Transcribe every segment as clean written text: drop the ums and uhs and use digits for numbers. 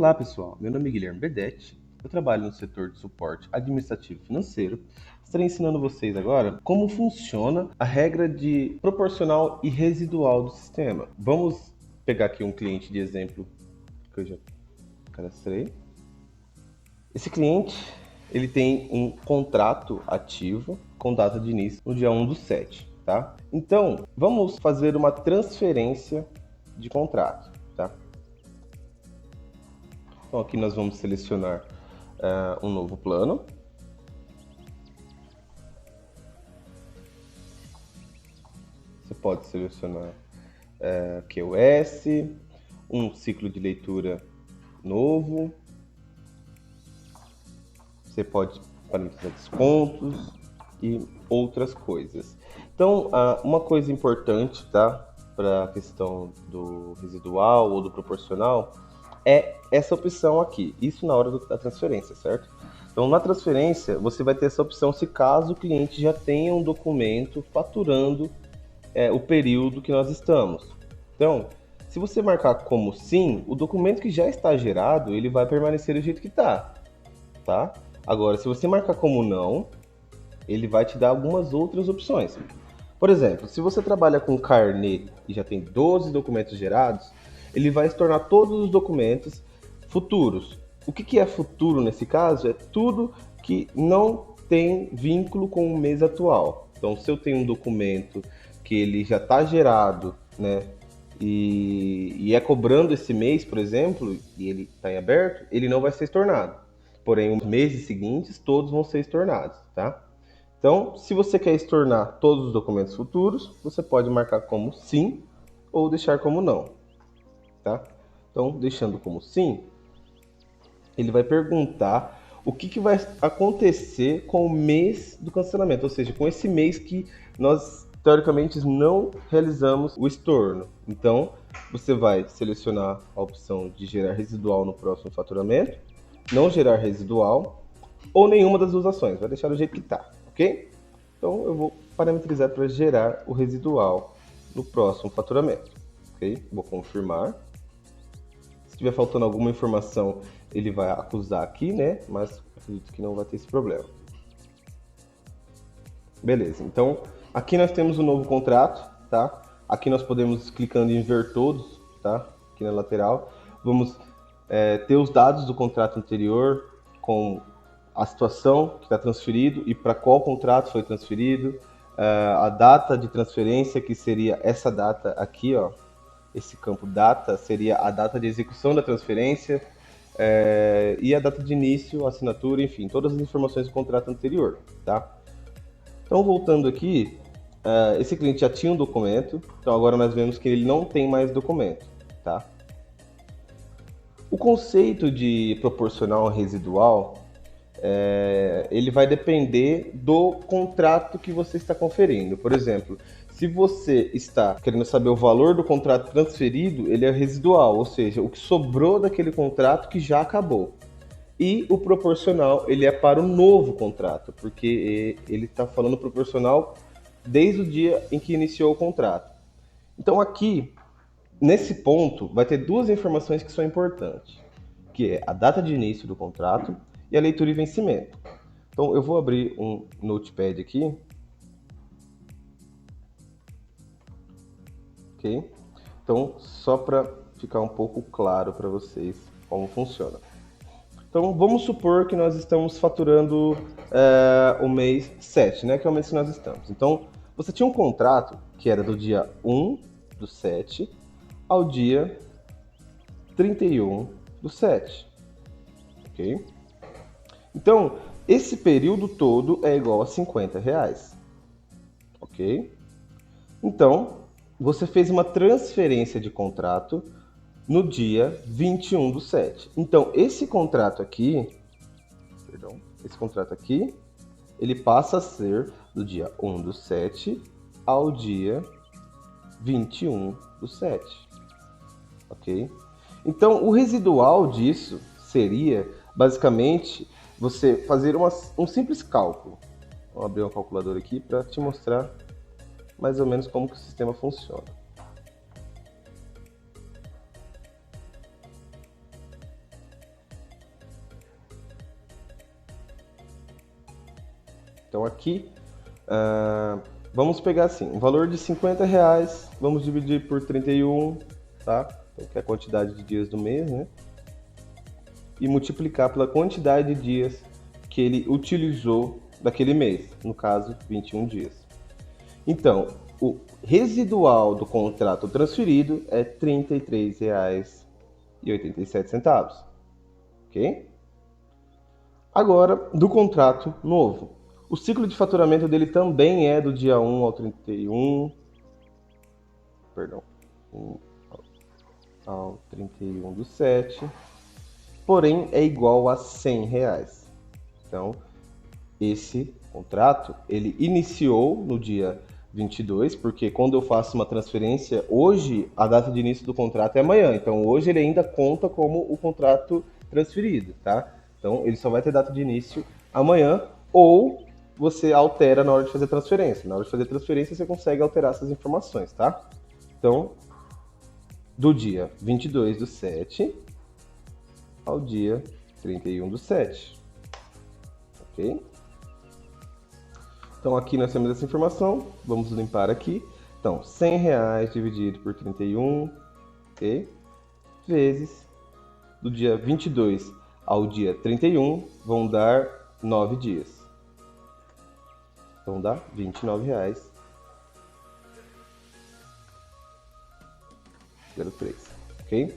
Olá pessoal, meu nome é Guilherme Bedetti, eu trabalho no setor de suporte administrativo e financeiro. Estarei ensinando vocês agora como funciona a regra de proporcional e residual do sistema. Vamos pegar aqui um cliente de exemplo que eu já cadastrei. Esse cliente ele tem um contrato ativo com data de início no dia 1/7, tá? Então, vamos fazer uma transferência de contrato, tá? Então aqui nós vamos selecionar um novo plano. Você pode selecionar QoS, um ciclo de leitura novo. Você pode parametrizar descontos e outras coisas. Então, uma coisa importante, tá, para a questão do residual ou do proporcional é essa opção aqui. Isso na hora da transferência, certo? Então, na transferência, você vai ter essa opção se caso o cliente já tenha um documento faturando o período que nós estamos. Então, se você marcar como sim, o documento que já está gerado, ele vai permanecer do jeito que está, tá? Agora, se você marcar como não, ele vai te dar algumas outras opções. Por exemplo, se você trabalha com carnê e já tem 12 documentos gerados, ele vai se tornar todos os documentos futuros. O que é futuro nesse caso? É tudo que não tem vínculo com o mês atual. Então, se eu tenho um documento que ele já está gerado, né, e é cobrando esse mês, por exemplo, e ele está em aberto, ele não vai ser estornado. Porém, os meses seguintes, todos vão ser estornados, tá? Então, se você quer estornar todos os documentos futuros, você pode marcar como sim ou deixar como não, tá? Então, deixando como sim, ele vai perguntar o que vai acontecer com o mês do cancelamento, ou seja, com esse mês que nós, teoricamente, não realizamos o estorno. Então, você vai selecionar a opção de gerar residual no próximo faturamento, não gerar residual, ou nenhuma das duas ações, vai deixar do jeito que está, ok? Então eu vou parametrizar para gerar o residual no próximo faturamento, ok? Vou confirmar. Se estiver faltando alguma informação, ele vai acusar aqui, né? Mas acredito que não vai ter esse problema. Beleza, então aqui nós temos um novo contrato, tá? Aqui nós podemos, clicando em ver todos, tá? Aqui na lateral, vamos ter os dados do contrato anterior com a situação que está transferido e para qual contrato foi transferido, a data de transferência, que seria essa data aqui, ó, esse campo data seria a data de execução da transferência, e a data de início, assinatura, enfim, todas as informações do contrato anterior, tá? Então, voltando aqui, esse cliente já tinha um documento, então agora nós vemos que ele não tem mais documento, tá? O conceito de proporcional residual, ele vai depender do contrato que você está conferindo. Por exemplo, se você está querendo saber o valor do contrato transferido, ele é residual, ou seja, o que sobrou daquele contrato que já acabou. E o proporcional, ele é para o novo contrato, porque ele está falando proporcional desde o dia em que iniciou o contrato. Então aqui, nesse ponto, vai ter duas informações que são importantes, que é a data de início do contrato e a leitura e vencimento. Então eu vou abrir um notepad aqui. Ok? Então, só para ficar um pouco claro para vocês como funciona. Então, vamos supor que nós estamos faturando o mês 7, né? Que é o mês que nós estamos. Então, você tinha um contrato que era do dia 1/7 ao dia 31/7. Ok? Então, esse período todo é igual a R$ 50. Ok? Então, você fez uma transferência de contrato no dia 21/7. Então, esse contrato aqui, ele passa a ser do dia 1/7 ao dia 21/7. Ok? Então, o residual disso seria, basicamente, você fazer um simples cálculo. Vou abrir uma calculadora aqui para te mostrar mais ou menos como que o sistema funciona. Então aqui, vamos pegar assim, um valor de R$ 50, vamos dividir por 31, tá? Então, que é a quantidade de dias do mês, né? E multiplicar pela quantidade de dias que ele utilizou daquele mês, no caso, 21 dias. Então, o residual do contrato transferido é R$ 33,87, ok? Agora, do contrato novo. O ciclo de faturamento dele também é do dia 1 ao 31, perdão, 1 ao 31/7, porém é igual a R$ 100. Então, esse contrato, ele iniciou no dia 22, porque quando eu faço uma transferência, hoje a data de início do contrato é amanhã, então hoje ele ainda conta como o contrato transferido, tá? Então ele só vai ter data de início amanhã, ou você altera na hora de fazer transferência. Na hora de fazer transferência você consegue alterar essas informações, tá? Então, do dia 22/7 ao dia 31/7, ok? Então aqui nós temos essa informação, vamos limpar aqui. Então, R$ 100 dividido por 31, ok? Vezes do dia 22 ao dia 31 vão dar 9 dias. Então dá R$ 29,03, ok?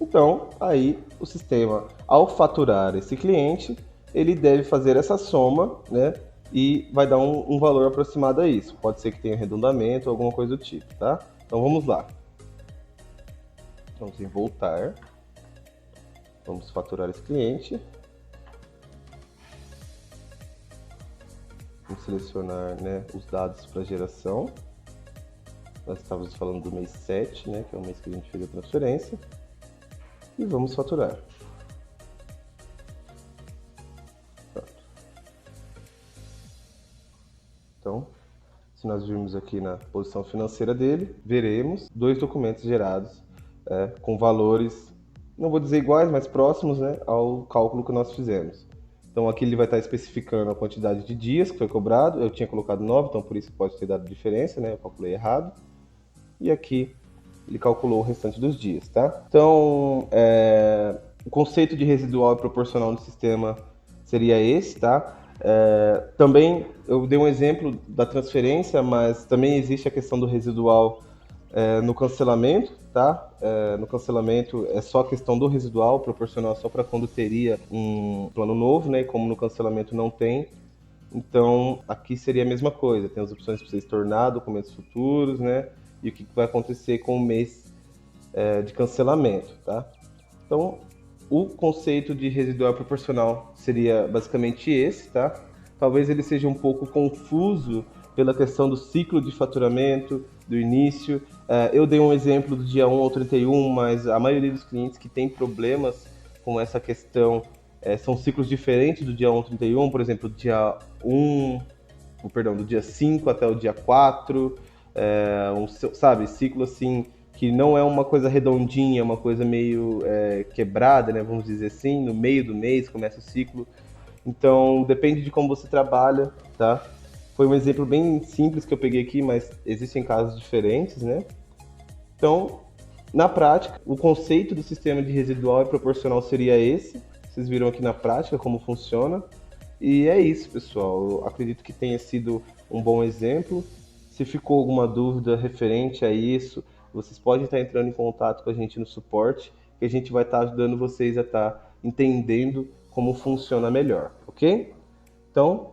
Então, aí o sistema, ao faturar esse cliente, ele deve fazer essa soma, né? E vai dar um valor aproximado a isso. Pode ser que tenha arredondamento ou alguma coisa do tipo, tá? Então vamos lá. Vamos em voltar. Vamos faturar esse cliente. Vamos selecionar, né, os dados para geração. Nós estávamos falando do mês 7, né, que é o mês que a gente fez a transferência. E vamos faturar. Então, se nós virmos aqui na posição financeira dele, veremos 2 documentos gerados com valores, não vou dizer iguais, mas próximos, né, ao cálculo que nós fizemos. Então aqui ele vai estar especificando a quantidade de dias que foi cobrado, eu tinha colocado 9, então por isso pode ter dado diferença, né, eu calculei errado. E aqui ele calculou o restante dos dias, tá? Então, o conceito de residual e proporcional no sistema seria esse, tá? Também eu dei um exemplo da transferência, mas também existe a questão do residual no cancelamento, tá? No cancelamento é só a questão do residual, proporcional só para quando teria um plano novo, né? E como no cancelamento não tem, então aqui seria a mesma coisa, tem as opções para você tornar documentos futuros, né? E o que vai acontecer com o mês de cancelamento, tá? Então, o conceito de residual proporcional seria basicamente esse, tá? Talvez ele seja um pouco confuso pela questão do ciclo de faturamento, do início. Eu dei um exemplo do dia 1 ao 31, mas a maioria dos clientes que tem problemas com essa questão são ciclos diferentes do dia 1 ao 31, por exemplo, do dia 5 até o dia 4, sabe, ciclo assim, que não é uma coisa redondinha, é uma coisa meio quebrada, né, vamos dizer assim, no meio do mês começa o ciclo. Então, depende de como você trabalha, tá? Foi um exemplo bem simples que eu peguei aqui, mas existem casos diferentes, né? Então, na prática, o conceito do sistema de residual e proporcional seria esse. Vocês viram aqui na prática como funciona. E é isso, pessoal. Eu acredito que tenha sido um bom exemplo. Se ficou alguma dúvida referente a isso, vocês podem estar entrando em contato com a gente no suporte, que a gente vai estar ajudando vocês a estar entendendo como funciona melhor, ok? Então,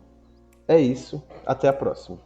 é isso. Até a próxima.